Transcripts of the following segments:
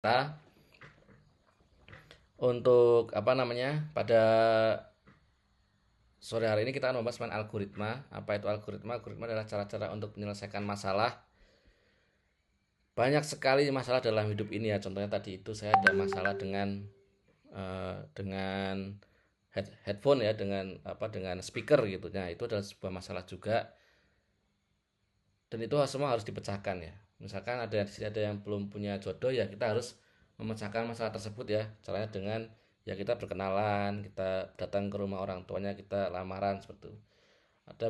Kita untuk apa namanya pada sore hari ini kita akan membahas tentang algoritma. Apa itu algoritma? Algoritma adalah cara-cara untuk menyelesaikan masalah. Banyak sekali masalah dalam hidup ini ya. Contohnya tadi itu saya ada masalah dengan headphone ya, dengan speaker gitu. Nah, itu adalah sebuah masalah juga dan itu semua harus dipecahkan ya. Misalkan ada yang belum punya jodoh ya kita harus memecahkan masalah tersebut ya. Caranya dengan ya kita berkenalan, kita datang ke rumah orang tuanya, kita lamaran seperti itu.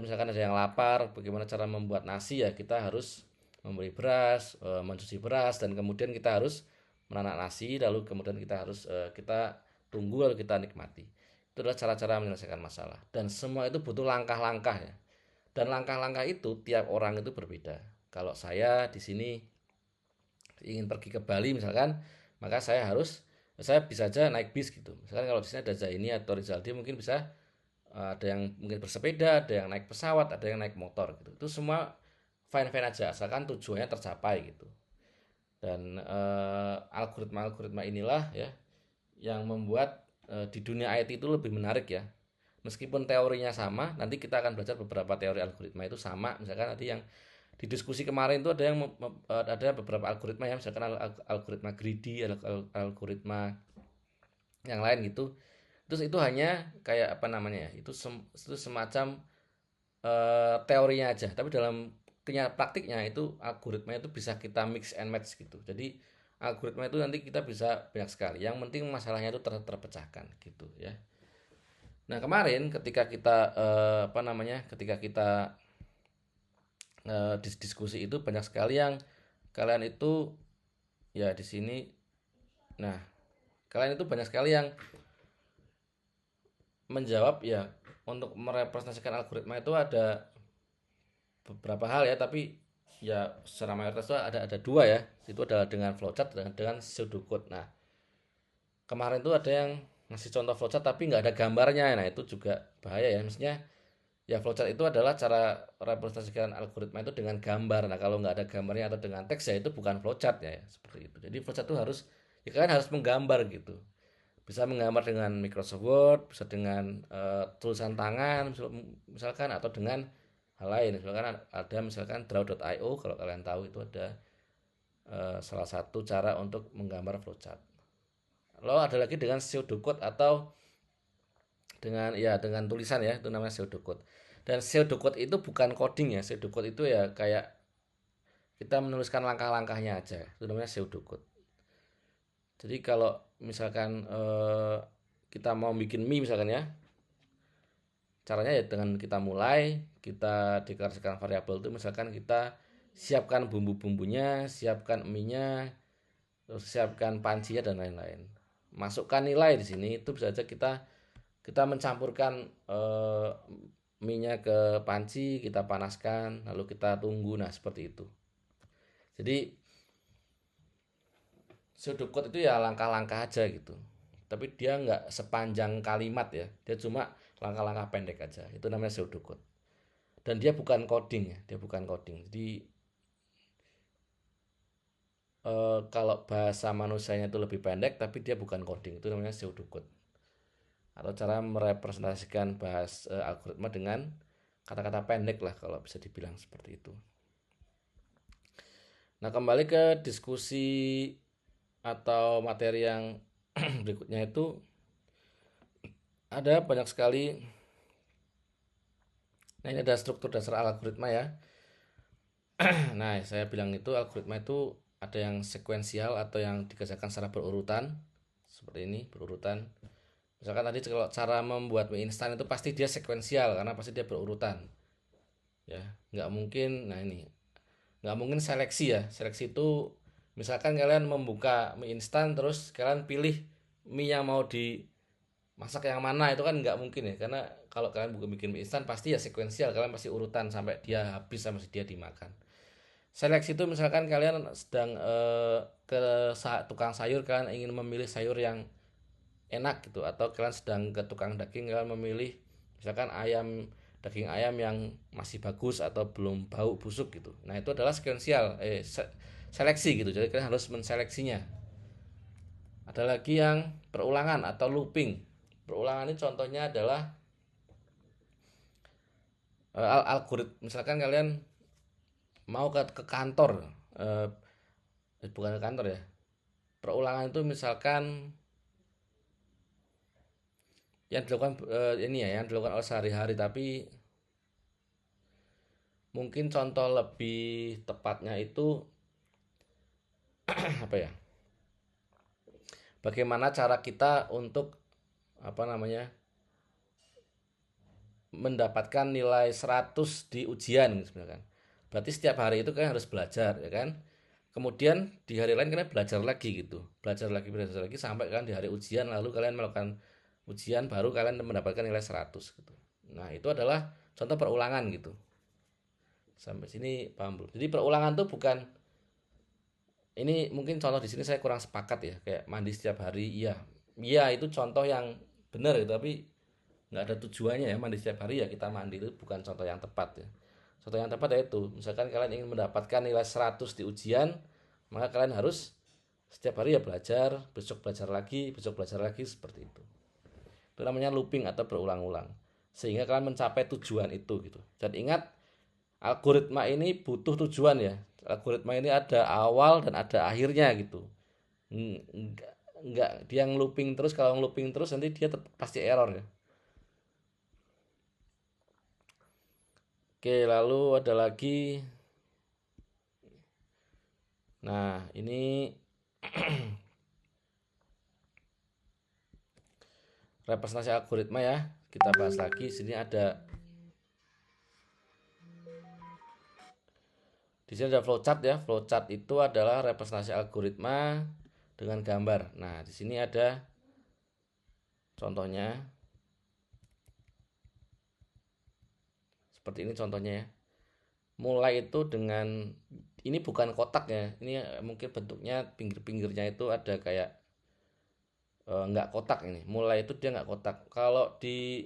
Misalkan ada yang lapar, bagaimana cara membuat nasi ya kita harus membeli beras, mencuci beras dan kemudian kita harus menanak nasi lalu kemudian kita tunggu lalu kita nikmati. Itu adalah cara-cara menyelesaikan masalah dan semua itu butuh langkah-langkah ya. Dan langkah-langkah itu tiap orang itu berbeda. Kalau saya di sini ingin pergi ke Bali misalkan, maka saya bisa aja naik bis gitu. Misalkan kalau di sini ada Zaini atau Rizaldi mungkin bisa ada yang mungkin bersepeda, ada yang naik pesawat, ada yang naik motor gitu. Itu semua fine-fine aja asalkan tujuannya tercapai gitu. Dan algoritma-algoritma inilah ya yang membuat di dunia IT itu lebih menarik ya. Meskipun teorinya sama, nanti kita akan belajar beberapa teori algoritma itu sama. Misalkan tadi yang di diskusi kemarin itu ada beberapa algoritma ya, misalkan algoritma greedy, algoritma yang lain gitu. Terus itu hanya kayak apa namanya ya? Itu semacam teorinya aja, tapi dalam praktiknya itu algoritma itu bisa kita mix and match gitu. Jadi algoritma itu nanti kita bisa banyak sekali. Yang penting masalahnya itu terpecahkan gitu ya. Nah, kemarin ketika kita apa namanya? Ketika kita diskusi itu banyak sekali yang kalian itu ya di sini. Nah, kalian itu banyak sekali yang menjawab ya untuk merepresentasikan algoritma itu ada beberapa hal ya, tapi ya secara mayoritas itu ada dua ya. Itu adalah dengan flowchart dan dengan pseudocode. Nah, kemarin tuh ada yang ngasih contoh flowchart tapi nggak ada gambarnya. Nah, itu juga bahaya ya. Maksudnya ya flowchart itu adalah cara representasikan algoritma itu dengan gambar. Nah, kalau nggak ada gambarnya atau dengan teks ya itu bukan flowchart ya, seperti itu. Jadi flowchart itu harus ya kalian harus menggambar gitu. Bisa menggambar dengan Microsoft Word, bisa dengan tulisan tangan misalkan atau dengan hal lain. Misalkan draw.io kalau kalian tahu itu ada salah satu cara untuk menggambar flowchart. Lalu ada lagi dengan pseudocode atau dengan tulisan ya, itu namanya pseudocode. Dan pseudocode itu bukan coding ya, pseudocode itu ya kayak kita menuliskan langkah-langkahnya aja, itu namanya pseudocode. Jadi kalau misalkan kita mau bikin mie misalkan ya, caranya ya dengan kita mulai, kita deklarasikan variabel itu misalkan kita siapkan bumbu-bumbunya, siapkan mie-nya, terus siapkan pancinya dan lain-lain. Masukkan nilai di sini itu bisa saja kita kita mencampurkan mie-nya ke panci, kita panaskan, lalu kita tunggu. Nah, seperti itu. Jadi pseudocode itu ya langkah-langkah aja gitu. Tapi dia nggak sepanjang kalimat ya. Dia cuma langkah-langkah pendek aja. Itu namanya pseudocode. Dan dia bukan coding ya, dia bukan coding. Jadi kalau bahasa manusianya itu lebih pendek, tapi dia bukan coding. Itu namanya pseudocode. Atau cara merepresentasikan algoritma dengan kata-kata pendek lah kalau bisa dibilang seperti itu. Nah, kembali ke diskusi atau materi yang berikutnya itu ada banyak sekali. Nah, ini ada struktur dasar algoritma ya. Nah, saya bilang itu algoritma itu ada yang sekuensial atau yang dikerjakan secara berurutan. Seperti ini, berurutan. Misalkan tadi kalau cara membuat mie instan itu pasti dia sekuensial karena pasti dia berurutan. Ya, nggak mungkin. Nah, ini nggak mungkin seleksi ya. Seleksi itu misalkan kalian membuka mie instan terus kalian pilih mie yang mau dimasak yang mana, itu kan nggak mungkin ya, karena kalau kalian buka bikin mie instan pasti ya sekuensial, kalian pasti urutan sampai dia habis sampai dia dimakan. Seleksi itu misalkan kalian sedang ke tukang sayur, kalian ingin memilih sayur yang enak gitu, atau kalian sedang ke tukang daging, kalian memilih misalkan daging ayam yang masih bagus atau belum bau busuk gitu. Nah, itu adalah sekuensial seleksi gitu. Jadi kalian harus menseleksinya. Ada lagi yang perulangan atau looping. Perulangan ini contohnya adalah misalkan kalian mau ke kantor, eh, bukan ke kantor ya. Perulangan itu misalkan yang dilakukan ini ya, yang dilakukan oleh sehari-hari, tapi mungkin contoh lebih tepatnya itu apa ya? Bagaimana cara kita untuk apa namanya? Mendapatkan nilai 100 di ujian misalkan. Berarti setiap hari itu kan harus belajar ya kan. Kemudian di hari lain kalian belajar lagi gitu. Belajar lagi sampai kan di hari ujian lalu kalian melakukan ujian baru kalian mendapatkan nilai 100 gitu. Nah, itu adalah contoh perulangan gitu. Sampai sini paham belum? Jadi perulangan tuh bukan ini mungkin contoh di sini saya kurang sepakat ya, kayak mandi setiap hari. Iya. Iya, itu contoh yang benar gitu, tapi nggak ada tujuannya ya mandi setiap hari ya kita mandi itu bukan contoh yang tepat ya. Contoh yang tepat yaitu misalkan kalian ingin mendapatkan nilai 100 di ujian, maka kalian harus setiap hari ya belajar, besok belajar lagi seperti itu. Itu namanya looping atau berulang-ulang. Sehingga kalian mencapai tujuan itu gitu. Dan ingat, algoritma ini butuh tujuan ya. Algoritma ini ada awal dan ada akhirnya gitu. Enggak dia looping terus, kalau looping terus nanti dia pasti error ya. Oke, lalu ada lagi. Nah, ini representasi algoritma ya. Kita bahas lagi. Sini ada di sini ada flowchart ya. Flowchart itu adalah representasi algoritma dengan gambar. Nah, di sini ada contohnya. Seperti ini contohnya ya. Mulai itu dengan ini bukan kotak ya. Ini mungkin bentuknya pinggir-pinggirnya itu ada kayak nggak kotak ini. Mulai itu dia nggak kotak. Kalau di